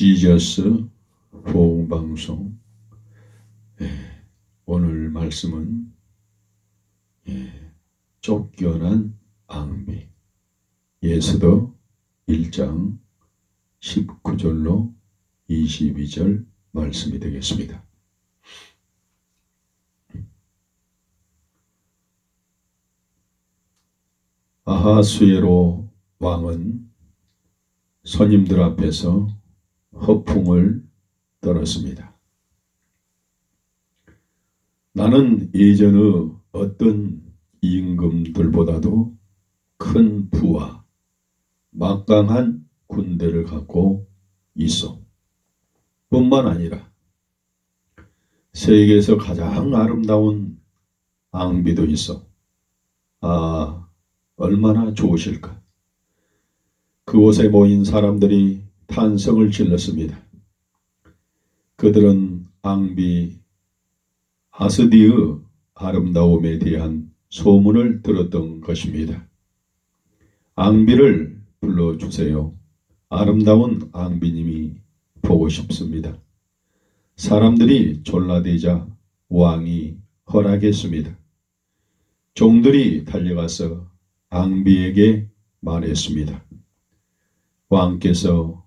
지저스 보응방송. 오늘 말씀은 쫓겨난 앙비, 예수도 1장 19절로 22절 말씀이 되겠습니다. 아하수에로 왕은 손님들 앞에서 허풍을 떨었습니다. 나는 예전의 어떤 임금들보다도 큰 부와 막강한 군대를 갖고 있어. 뿐만 아니라 세계에서 가장 아름다운 앙비도 있어. 얼마나 좋으실까. 그곳에 모인 사람들이 탄성을 질렀습니다. 그들은 앙비 아스디의 아름다움에 대한 소문을 들었던 것입니다. 앙비를 불러주세요. 아름다운 앙비님이 보고 싶습니다. 사람들이 졸라대자 왕이 허락했습니다. 종들이 달려가서 앙비에게 말했습니다. 왕께서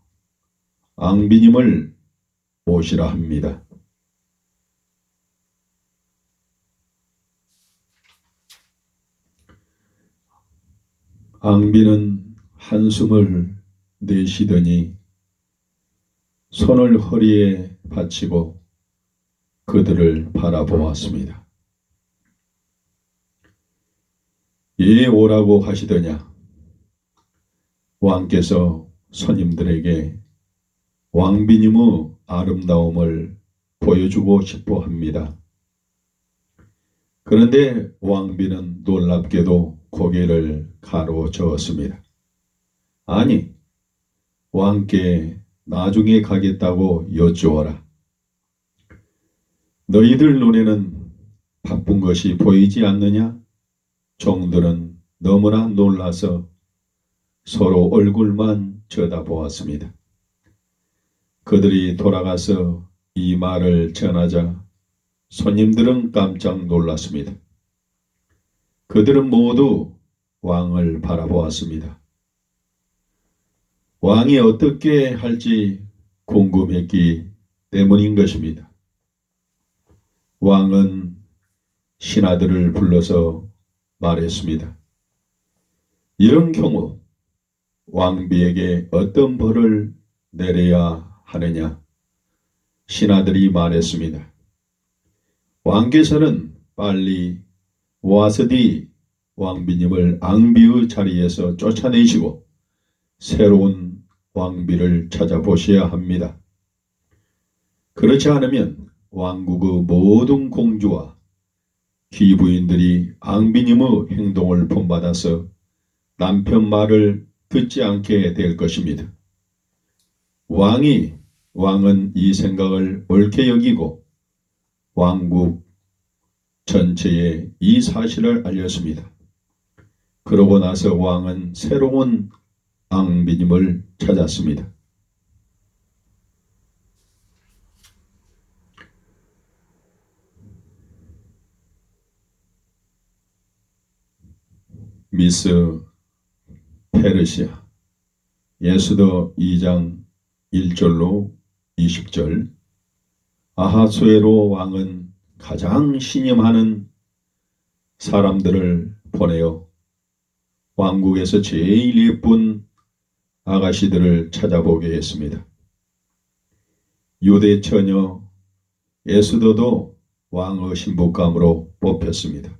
앙비님을 모시라 합니다. 앙비는 한숨을 내쉬더니 손을 허리에 받치고 그들을 바라보았습니다. 예, 오라고 하시더냐? 왕께서 손님들에게 왕비님의 아름다움을 보여주고 싶어 합니다. 그런데 왕비는 놀랍게도 고개를 가로저었습니다. 아니, 왕께 나중에 가겠다고 여쭈어라. 너희들 눈에는 바쁜 것이 보이지 않느냐? 종들은 너무나 놀라서 서로 얼굴만 쳐다보았습니다. 그들이 돌아가서 이 말을 전하자 손님들은 깜짝 놀랐습니다. 그들은 모두 왕을 바라보았습니다. 왕이 어떻게 할지 궁금했기 때문인 것입니다. 왕은 신하들을 불러서 말했습니다. 이런 경우 왕비에게 어떤 벌을 내려야 하느냐? 신하들이 말했습니다. 왕께서는 빨리 와스디 왕비님을 앙비의 자리에서 쫓아내시고 새로운 왕비를 찾아보셔야 합니다. 그렇지 않으면 왕국의 모든 공주와 귀부인들이 앙비님의 행동을 본받아서 남편 말을 듣지 않게 될 것입니다. 왕은 이 생각을 옳게 여기고 왕국 전체에 이 사실을 알렸습니다. 그러고 나서 왕은 새로운 앙비님을 찾았습니다. 미스 페르시아, 예수도 2장 1절로 20절. 아하수에로 왕은 가장 신임하는 사람들을 보내어 왕국에서 제일 예쁜 아가씨들을 찾아보게 했습니다. 유대 처녀 에스더도 왕의 신부감으로 뽑혔습니다.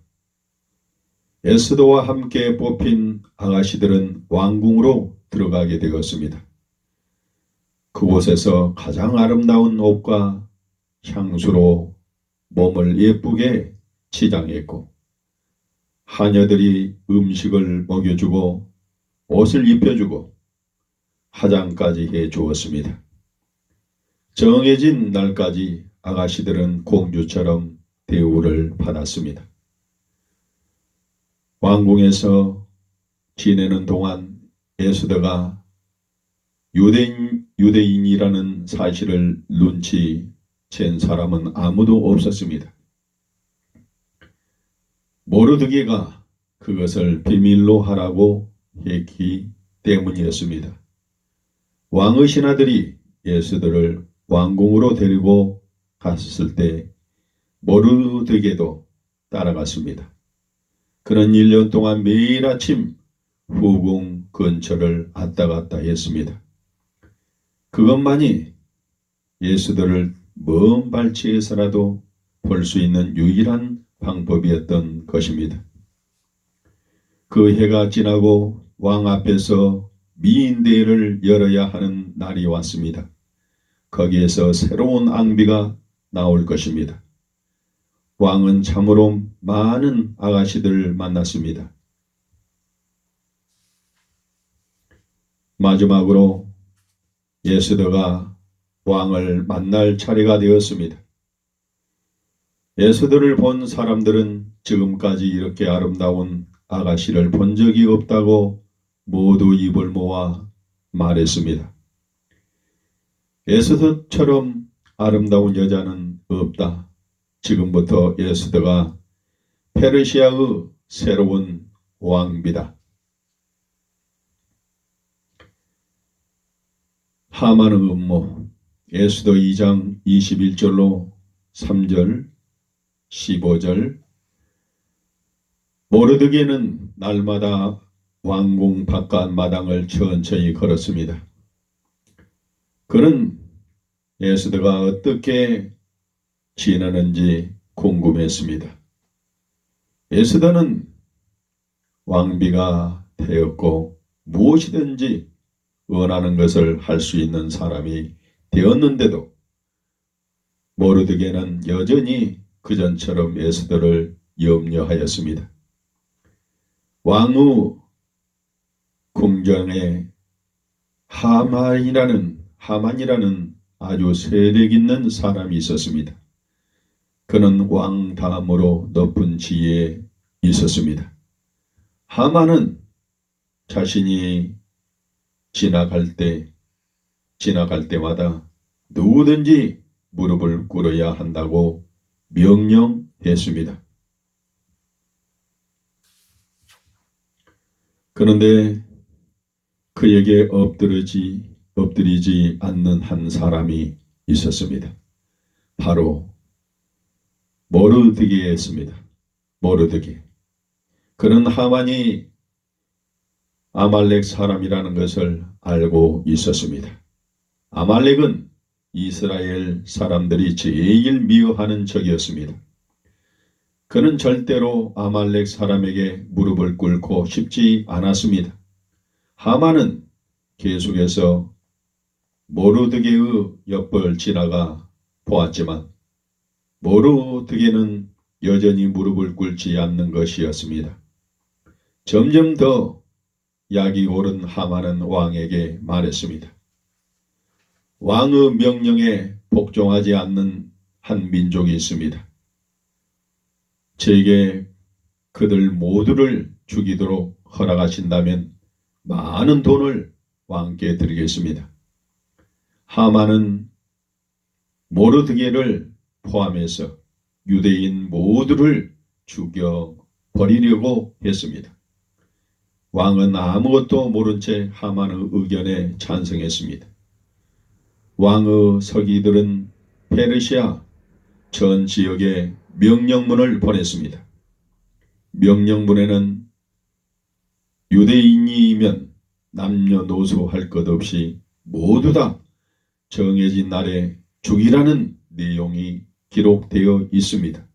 에스더와 함께 뽑힌 아가씨들은 왕궁으로 들어가게 되었습니다. 그곳에서 가장 아름다운 옷과 향수로 몸을 예쁘게 치장했고 하녀들이 음식을 먹여주고 옷을 입혀주고 화장까지 해주었습니다. 정해진 날까지 아가씨들은 공주처럼 대우를 받았습니다. 왕궁에서 지내는 동안 에스더가 유대인 유대인이라는 사실을 눈치챈 사람은 아무도 없었습니다. 모르드게가 그것을 비밀로 하라고 했기 때문이었습니다. 왕의 신하들이 예수들을 왕궁으로 데리고 갔을 때 모르드게도 따라갔습니다. 그는 1년 동안 매일 아침 후궁 근처를 왔다 갔다 했습니다. 그것만이 예수들을 먼 발치에서라도 볼 수 있는 유일한 방법이었던 것입니다. 그 해가 지나고 왕 앞에서 미인대회를 열어야 하는 날이 왔습니다. 거기에서 새로운 앙비가 나올 것입니다. 왕은 참으로 많은 아가씨들을 만났습니다. 마지막으로 예수더가 왕을 만날 차례가 되었습니다. 예수더를 본 사람들은 지금까지 이렇게 아름다운 아가씨를 본 적이 없다고 모두 입을 모아 말했습니다. 예수더처럼 아름다운 여자는 없다. 지금부터 예수더가 페르시아의 새로운 왕비다. 하만의 음모, 에스더 2장 21절로 3절 15절. 모르드게는 날마다 왕궁 바깥 마당을 천천히 걸었습니다. 그는 에스더가 어떻게 지내는지 궁금했습니다. 에스더는 왕비가 되었고 무엇이든지 원하는 것을 할 수 있는 사람이 되었는데도 모르드게는 여전히 그전처럼 에스더를 염려하였습니다. 왕의 궁정에 하만이라는 아주 세력 있는 사람이 있었습니다. 그는 왕 다음으로 높은 지위에 있었습니다. 하만은 자신이 지나갈 때마다 누구든지 무릎을 꿇어야 한다고 명령했습니다. 그런데 그에게 엎드리지 않는 한 사람이 있었습니다. 바로 모르드게였습니다. 모르드게. 그는 하만이 아말렉 사람이라는 것을 알고 있었습니다. 아말렉은 이스라엘 사람들이 제일 미워하는 적이었습니다. 그는 절대로 아말렉 사람에게 무릎을 꿇고 싶지 않았습니다. 하만은 계속해서 모르드게의 옆을 지나가 보았지만 모르드게는 여전히 무릎을 꿇지 않는 것이었습니다. 점점 더 약이 오른 하만은 왕에게 말했습니다. 왕의 명령에 복종하지 않는 한 민족이 있습니다. 제게 그들 모두를 죽이도록 허락하신다면 많은 돈을 왕께 드리겠습니다. 하만은 모르드게를 포함해서 유대인 모두를 죽여버리려고 했습니다. 왕은 아무것도 모른 채 하만의 의견에 찬성했습니다. 왕의 서기들은 페르시아 전 지역에 명령문을 보냈습니다. 명령문에는 유대인이면 남녀노소 할 것 없이 모두 다 정해진 날에 죽이라는 내용이 기록되어 있습니다.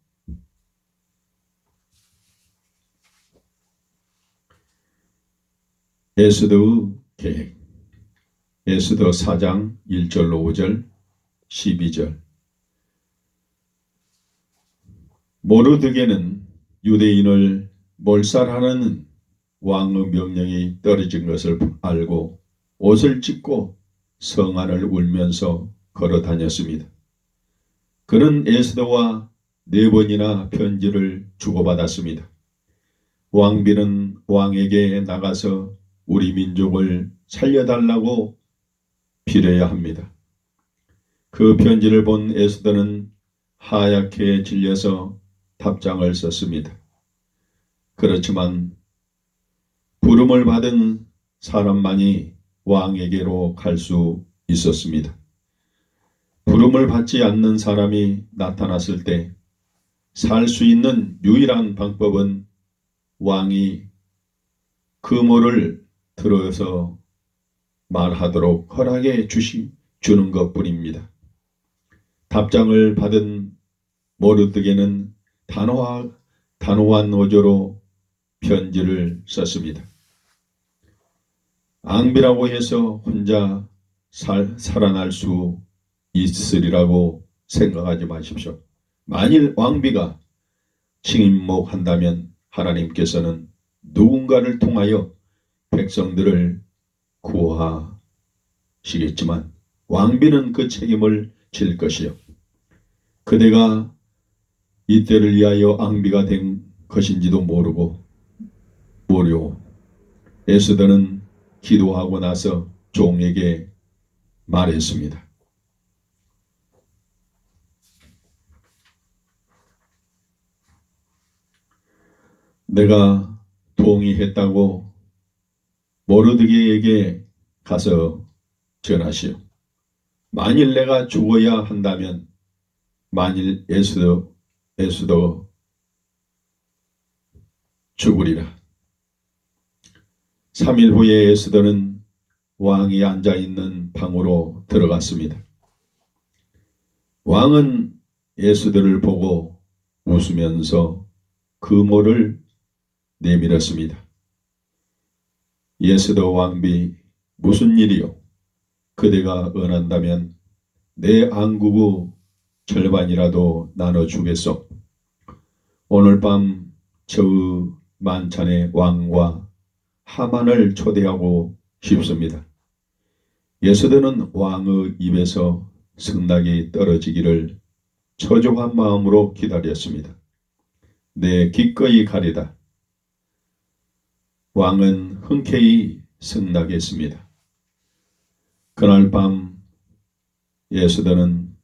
에스더의 계획. 에스더 4장 1절로 5절 12절. 모르드게는 유대인을 몰살하는 왕의 명령이 떨어진 것을 알고 옷을 찢고 성안을 울면서 걸어 다녔습니다. 그는 에스더와 4번이나 편지를 주고받았습니다. 왕비는 왕에게 나가서 우리 민족을 살려달라고 빌어야 합니다. 그 편지를 본 에스더는 하얗게 질려서 답장을 썼습니다. 그렇지만 부름을 받은 사람만이 왕에게로 갈 수 있었습니다. 부름을 받지 않는 사람이 나타났을 때 살 수 있는 유일한 방법은 왕이 금호를 들어서 말하도록 허락해 주는 것뿐입니다. 답장을 받은 모르드게는 단호한 어조로 편지를 썼습니다. 앙비라고 해서 혼자 살아날 수 있으리라고 생각하지 마십시오. 만일 왕비가 침묵한다면 하나님께서는 누군가를 통하여 백성들을 구하시겠지만 왕비는 그 책임을 질 것이요. 그대가 이때를 위하여 앙비가 된 것인지도 모르고 에스더는 기도하고 나서 종에게 말했습니다. 내가 동의했다고 모르드게에게 가서 전하시오. 만일 내가 죽어야 한다면, 만일 에스더 죽으리라. 3일 후에 에스더는 왕이 앉아있는 방으로 들어갔습니다. 왕은 에스더를 보고 웃으면서 금호를 내밀었습니다. 에스더 왕비, 무슨 일이요? 그대가 원한다면 내 안국의 절반이라도 나눠주겠소. 오늘 밤 저의 만찬에 왕과 하만을 초대하고 싶습니다. 에스더는 왕의 입에서 승낙이 떨어지기를 초조한 마음으로 기다렸습니다. 네, 기꺼이 가리다. 왕은 흔쾌히 승낙했습니다. 그날 밤 에스더는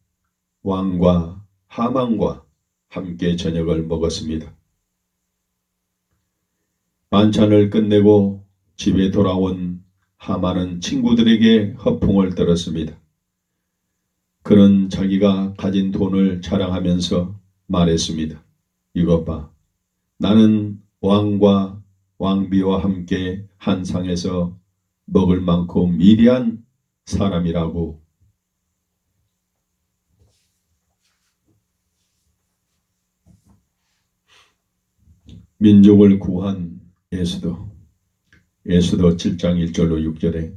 왕과 하만과 함께 저녁을 먹었습니다. 만찬을 끝내고 집에 돌아온 하만은 친구들에게 허풍을 떨었습니다. 그는 자기가 가진 돈을 자랑하면서 말했습니다. 이것 봐, 나는 왕과 왕비와 함께 한 상에서 먹을 만큼 위대한 사람이라고. 민족을 구한 에스더 7장 1절로 6절에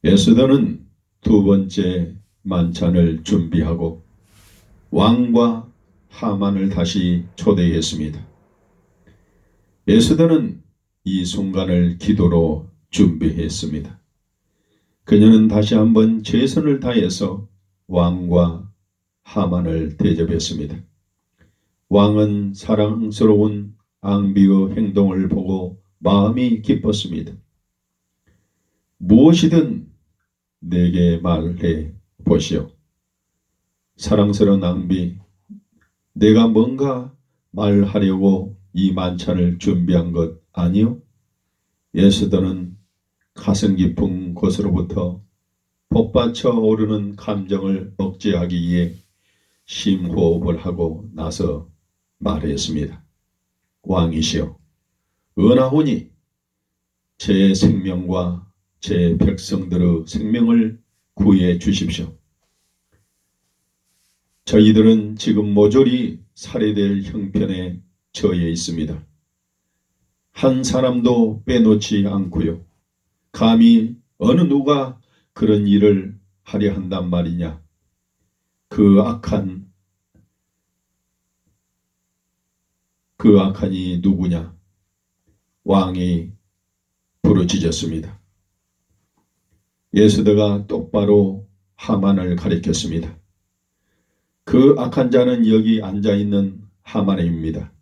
에스더는 두 번째 만찬을 준비하고 왕과 하만을 다시 초대했습니다. 에스더는 이 순간을 기도로 준비했습니다. 그녀는 다시 한번 최선을 다해서 왕과 하만을 대접했습니다. 왕은 사랑스러운 앙비의 행동을 보고 마음이 기뻤습니다. 무엇이든 내게 말해 보시오. 사랑스러운 앙비, 내가 뭔가 말하려고 이 만찬을 준비한 것 아니오? 에스더는 가슴 깊은 곳으로부터 복받쳐 오르는 감정을 억제하기 위해 심호흡을 하고 나서 말했습니다. 왕이시여, 은하오니 제 생명과 제 백성들의 생명을 구해 주십시오. 저희들은 지금 모조리 살해될 형편에 처해 있습니다. 한 사람도 빼놓지 않고요. 감히 어느 누가 그런 일을 하려 한단 말이냐. 그 악한이 누구냐. 왕이 부르짖었습니다. 에스더가 똑바로 하만을 가리켰습니다. 그 악한 자는 여기 앉아있는 하만입니다.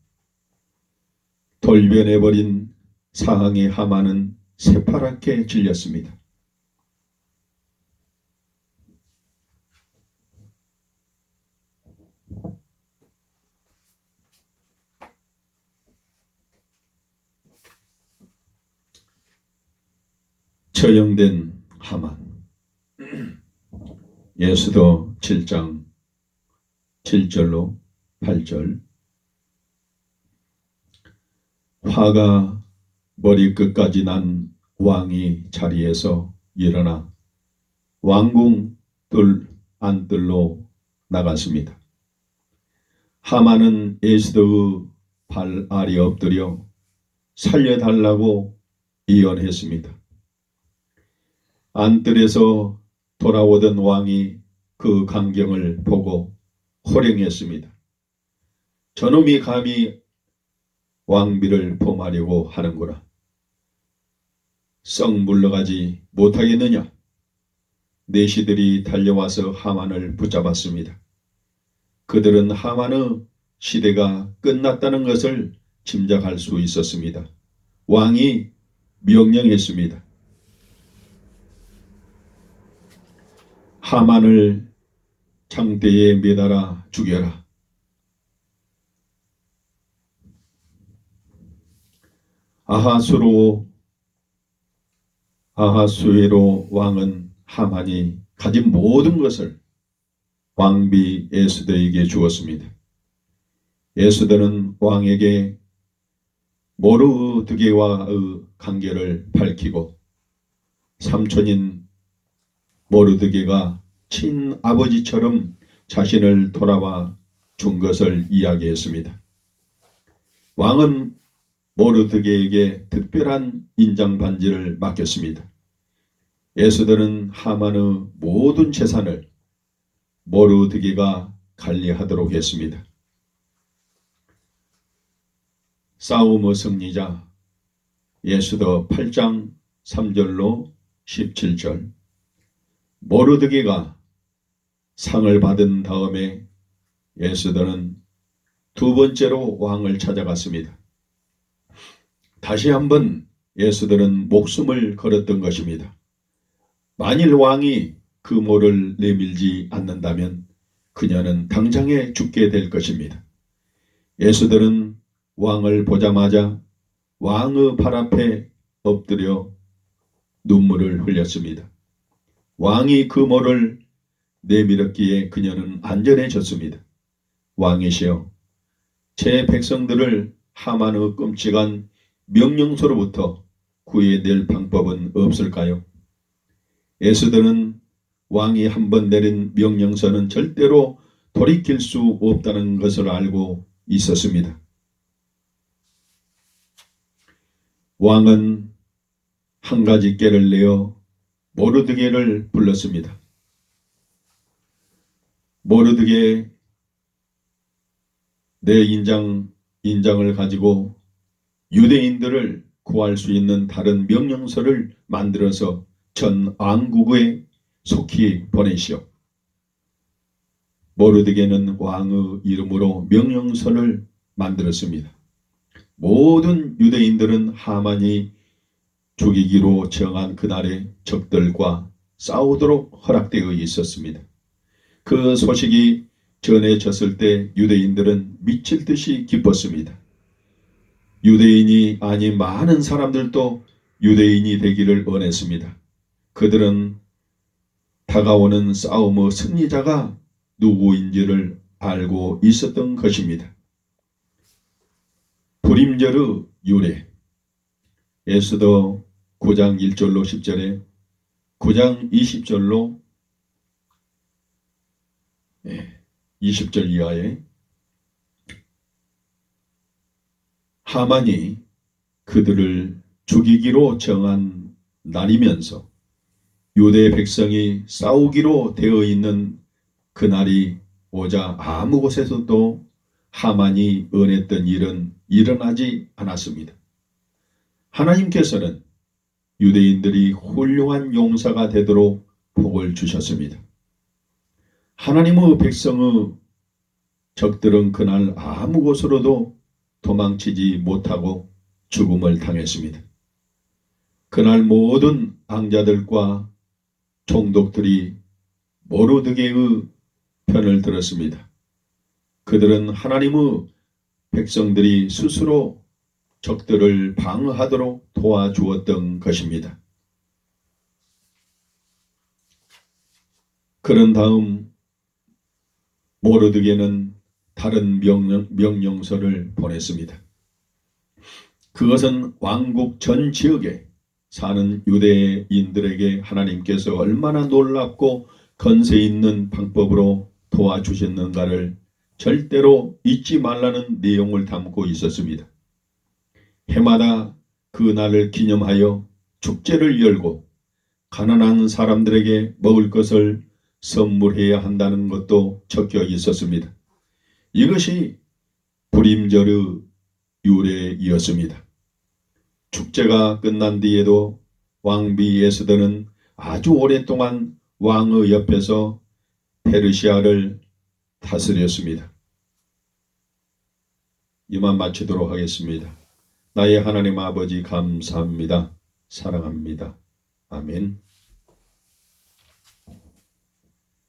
돌변해버린 상황의 하만은 새파랗게 질렸습니다. 처형된 하만. 예수도 7장 7절로 8절. 화가 머리끝까지 난 왕이 자리에서 일어나 왕궁 안뜰로 나갔습니다. 하만은 에스더의 발 아래 엎드려 살려달라고 이언했습니다. 안뜰에서 돌아오던 왕이 그 광경을 보고 호령했습니다. 저놈이 감히 왕비를 범하려고 하는구나. 썩 물러가지 못하겠느냐. 내시들이 달려와서 하만을 붙잡았습니다. 그들은 하만의 시대가 끝났다는 것을 짐작할 수 있었습니다. 왕이 명령했습니다. 하만을 창대에 매달아 죽여라. 아하수에로 왕은 하만이 가진 모든 것을 왕비 에스더에게 주었습니다. 에스더는 왕에게 모르드게와의 관계를 밝히고 삼촌인 모르드게가 친아버지처럼 자신을 돌아와 준 것을 이야기했습니다. 왕은 모르드게에게 특별한 인장 반지를 맡겼습니다. 에스더는 하만의 모든 재산을 모르드게가 관리하도록 했습니다. 싸움의 승리자 에스더 8장 3절로 17절. 모르드게가 상을 받은 다음에 에스더는 두 번째로 왕을 찾아갔습니다. 다시 한번 에스더는 목숨을 걸었던 것입니다. 만일 왕이 그 모를 내밀지 않는다면 그녀는 당장에 죽게 될 것입니다. 에스더는 왕을 보자마자 왕의 발 앞에 엎드려 눈물을 흘렸습니다. 왕이 그 모를 내밀었기에 그녀는 안전해졌습니다. 왕이시여, 제 백성들을 하만의 끔찍한 명령서로부터 구해낼 방법은 없을까요? 에스더는 왕이 한번 내린 명령서는 절대로 돌이킬 수 없다는 것을 알고 있었습니다. 왕은 한 가지 꾀를 내어 모르드게를 불렀습니다. 모르드게, 내 인장을 가지고 유대인들을 구할 수 있는 다른 명령서를 만들어서 전 왕국에 속히 보내시오. 모르드게는 왕의 이름으로 명령서를 만들었습니다. 모든 유대인들은 하만이 죽이기로 정한 그날의 적들과 싸우도록 허락되어 있었습니다. 그 소식이 전해졌을 때 유대인들은 미칠 듯이 기뻤습니다. 유대인이 아닌 많은 사람들도 유대인이 되기를 원했습니다. 그들은 다가오는 싸움의 승리자가 누구인지를 알고 있었던 것입니다. 불임절의 유래. 에스더 9장 1절로 10절에 9장 20절로 20절 이하에 하만이 그들을 죽이기로 정한 날이면서 유대 백성이 싸우기로 되어 있는 그날이 오자 아무 곳에서도 하만이 은했던 일은 일어나지 않았습니다. 하나님께서는 유대인들이 훌륭한 용사가 되도록 복을 주셨습니다. 하나님의 백성의 적들은 그날 아무 곳으로도 도망치지 못하고 죽음을 당했습니다. 그날 모든 앙자들과 총독들이 모르드게의 편을 들었습니다. 그들은 하나님의 백성들이 스스로 적들을 방어하도록 도와주었던 것입니다. 그런 다음 모르드게는 다른 명령서를 보냈습니다. 그것은 왕국 전 지역에 사는 유대인들에게 하나님께서 얼마나 놀랍고 건세 있는 방법으로 도와주셨는가를 절대로 잊지 말라는 내용을 담고 있었습니다. 해마다 그 날을 기념하여 축제를 열고 가난한 사람들에게 먹을 것을 선물해야 한다는 것도 적혀 있었습니다. 이것이 불임절의 유래이었습니다. 축제가 끝난 뒤에도 왕비 에스더는 아주 오랫동안 왕의 옆에서 페르시아를 다스렸습니다. 이만 마치도록 하겠습니다. 나의 하나님 아버지 감사합니다. 사랑합니다. 아멘.